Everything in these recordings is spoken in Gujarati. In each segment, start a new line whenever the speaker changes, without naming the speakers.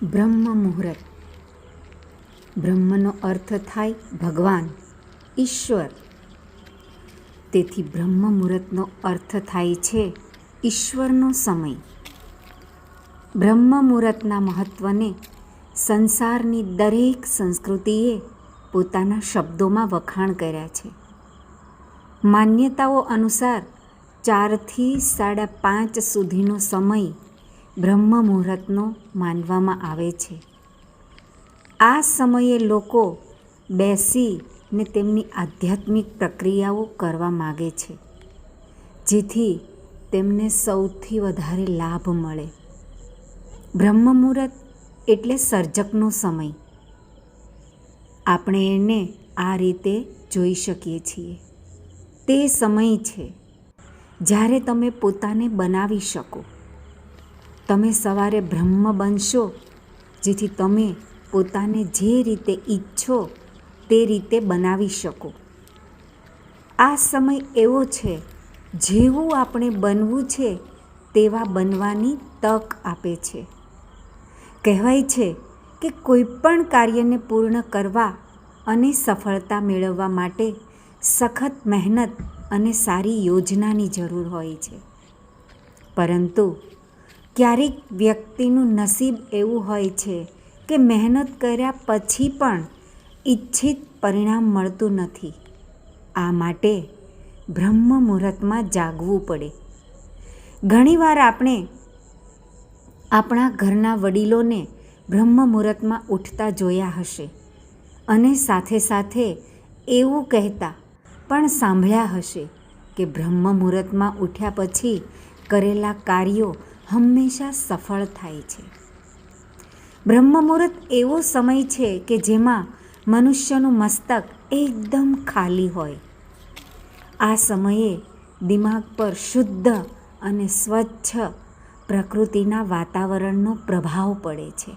બ્રહ્મ મુહૂર્ત. બ્રહ્મનો અર્થ થાય ભગવાન, ઈશ્વર. તેથી બ્રહ્મ મુહૂર્તનો અર્થ થાય છે ઈશ્વરનો સમય. બ્રહ્મ મુહૂર્તના મહત્ત્વને સંસારની દરેક સંસ્કૃતિએ પોતાના શબ્દોમાં વખાણ કર્યા છે. માન્યતાઓ અનુસાર 4 થી 5:30 સુધીનો સમય બ્રહ્મ મુહૂર્તનો માનવામાં આવે છે. આ સમયે લોકો બેસીને તેમની આધ્યાત્મિક પ્રક્રિયાઓ કરવા માગે છે, જેથી તેમને સૌથી વધારે લાભ મળે. બ્રહ્મ મુહૂર્ત એટલે સર્જકનો સમય. આપણે એને આ રીતે જોઈ શકીએ છીએ. તે સમય છે જ્યારે તમે પોતાને બનાવી શકો. તમે સવારે બ્રહ્મ બનશો, જેથી તમે પોતાને જે રીતે ઈચ્છો તે રીતે બનાવી શકો. આ સમય એવો છે જેવું આપણે બનવું છે તેવા બનવાની તક આપે છે. કહેવાય છે કે કોઈ પણ કાર્યને પૂર્ણ કરવા અને સફળતા મેળવવા માટે સખત મહેનત અને સારી યોજનાની જરૂર હોય છે. પરંતુ ક્યારેક વ્યક્તિનું નસીબ એવું હોય છે કે મહેનત કર્યા પછી પણ ઈચ્છિત પરિણામ મળતું નથી. આ માટે બ્રહ્મ મુહૂર્તમાં જાગવું પડે. ઘણીવાર આપણે આપણા ઘરના વડીલોને બ્રહ્મ મુહૂર્તમાં ઉઠતા જોયા હશે અને સાથે સાથે એવું કહેતા પણ સાંભળ્યા હશે કે બ્રહ્મ મુહૂર્તમાં ઉઠ્યા પછી કરેલા કાર્યો હંમેશા સફળ થાય છે. બ્રહ્મ મુહૂર્ત એવો સમય છે કે જેમાં મનુષ્યનું મસ્તક એકદમ ખાલી હોય. આ સમયે દિમાગ પર શુદ્ધ અને સ્વચ્છ પ્રકૃતિના વાતાવરણનો પ્રભાવ પડે છે.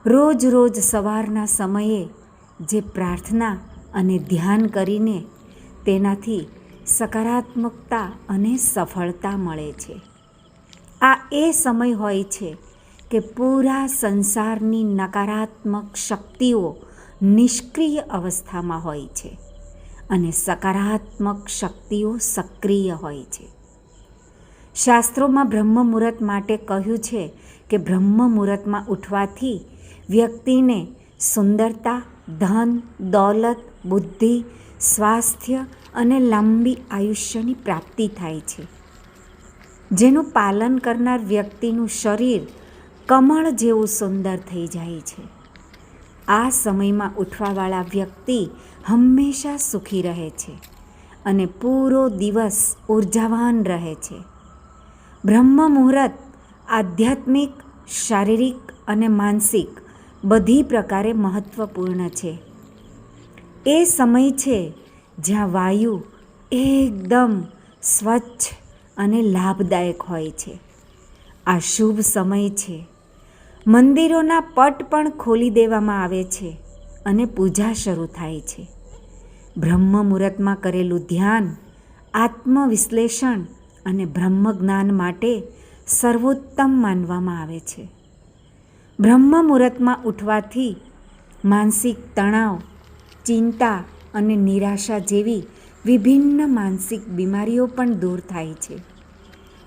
રોજ રોજ સવારના સમયે જે પ્રાર્થના અને ધ્યાન કરીને તેનાથી સકારાત્મકતા અને સફળતા મળે છે. આ એ સમય હોય છે કે પૂરા સંસારની નકારાત્મક શક્તિઓ નિષ્ક્રિય અવસ્થામાં હોય છે અને સકારાત્મક શક્તિઓ સક્રિય હોય છે. શાસ્ત્રોમાં બ્રહ્મ મુહૂર્ત માટે કહ્યું છે કે બ્રહ્મ મુહૂર્તમાં ઉઠવાથી વ્યક્તિને સુંદરતા, ધન, દૌલત, બુદ્ધિ, સ્વાસ્થ્ય અને લાંબી આયુષ્યની પ્રાપ્તિ થાય છે. જેનું પાલન કરનાર વ્યક્તિનું શરીર કમળ જેવું સુંદર થઈ જાય છે. આ સમયમાં ઉઠવાવાળા વ્યક્તિ હંમેશા સુખી રહે છે અને પૂરો દિવસ ઉર્જાવાન રહે છે. બ્રહ્મ મુહૂર્ત આધ્યાત્મિક, શારીરિક અને માનસિક બધી પ્રકારે મહત્ત્વપૂર્ણ છે. એ સમય છે જ્યાં વાયુ એકદમ સ્વચ્છ અને લાભદાયક હોય છે. આ શુભ સમય છે. મંદિરોના પટ પણ ખોલી દેવામાં આવે છે અને પૂજા શરૂ થાય છે. બ્રહ્મ મુહૂર્તમાં કરેલું ધ્યાન, આત્મવિશ્લેષણ અને બ્રહ્મજ્ઞાન માટે સર્વોત્તમ માનવામાં આવે છે. બ્રહ્મ મુહૂર્તમાં ઉઠવાથી માનસિક તણાવ, ચિંતા અને નિરાશા જેવી વિભિન્ન માનસિક બીમારીઓ પણ દૂર થાય છે.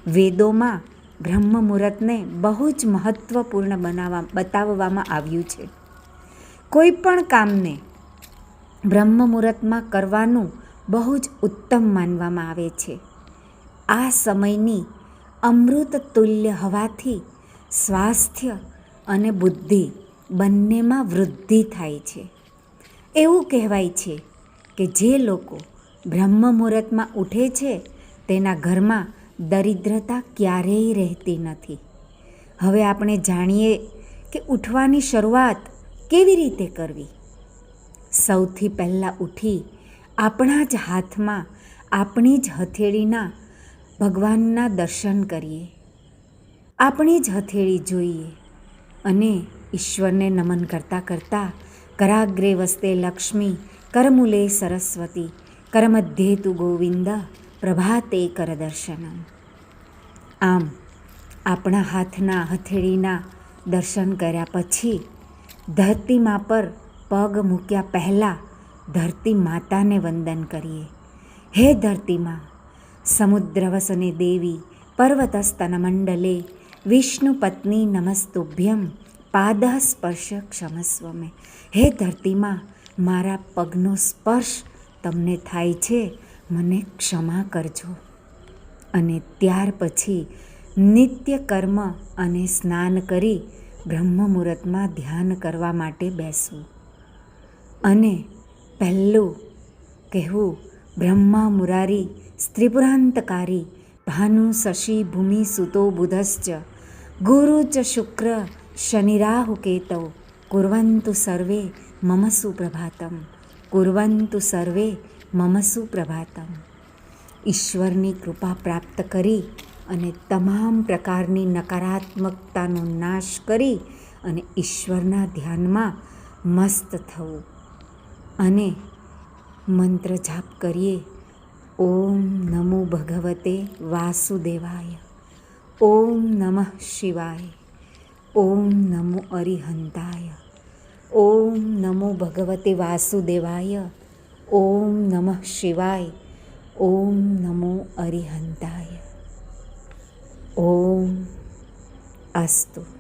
વેદોમાં બ્રહ્મ મુહૂર્તને બહુ જ મહત્ત્વપૂર્ણ બતાવવામાં આવ્યું છે. કોઈ પણ કામને બ્રહ્મ મુહૂર્તમાં કરવાનું બહુ જ ઉત્તમ માનવામાં આવે છે. આ સમયની અમૃત તુલ્ય હવાથી સ્વાસ્થ્ય અને બુદ્ધિ બંનેમાં વૃદ્ધિ થાય છે. એવું કહેવાય છે કે જે લોકો બ્રહ્મ મુહૂર્તમાં ઉઠે છે તેના ઘરમાં દરિદ્રતા ક્યારેય રહેતી નથી. હવે આપણે જાણીએ કે ઉઠવાની શરૂઆત કેવી રીતે કરવી. સૌથી પહેલાં ઉઠી આપણા જ હાથમાં આપણી જ હથેળીના ભગવાનના દર્શન કરીએ. આપણી જ હથેળી જોઈએ અને ઈશ્વરને નમન કરતાં કરતાં કરાગ્રે વસ્તે લક્ષ્મી, કરમૂલે સરસ્વતી, કરમધ્યે તુ ગોવિંદ, પ્રભાતે કર દર્શનમ. આમ આપણા હાથના હથેળીના દર્શન કર્યા પછી ધરતીમાં પર પગ મૂક્યા પહેલાં ધરતી માતાને વંદન કરીએ. હે ધરતીમાં, સમુદ્રવસને દેવી પર્વતસ્તન મંડલે વિષ્ણુ પત્ની નમસ્તુભ્યમ પાદઃ સ્પર્શ ક્ષમસ્વ મે. હે ધરતીમાં, મારા પગનો સ્પર્શ તમને થાય છે, મને ક્ષમા કરજો. અને ત્યાર પછી નિત્ય કર્મ અને સ્નાન કરી બ્રહ્મ મુહૂર્તમાં ધ્યાન કરવા માટે બેસવું. અને પહેલું કહેવું, બ્રહ્મા મુરારી સ્ત્રીપુરાંતકારી ભાનુ શશી ભૂમિ સુતો બુધશ્ચ ગુરુ ચ શુક્ર શનિરાહુ કેતૌ કુર્વન્તુ સર્વે મમ સુપ્રભાતમ કુર્વન્તુ સર્વે મમ સુપ્રભાતમ. ઈશ્વરની કૃપા પ્રાપ્ત કરી અને તમામ પ્રકારની નકારાત્મકતાનો નાશ કરી અને ઈશ્વરના ધ્યાનમાં મસ્ત થવું. અને મંત્ર જાપ કરીએ. ઓમ નમો ભગવતે વાસુદેવાય. ઓમ નમઃ શિવાય. ઓમ નમો અરિહંતાય. ઓમ નમો ભગવતે વાસુદેવાય. ઓમ નમઃ શિવાય. ઓમ નમો અરિહંતાય. ઓમ અસ્તુ.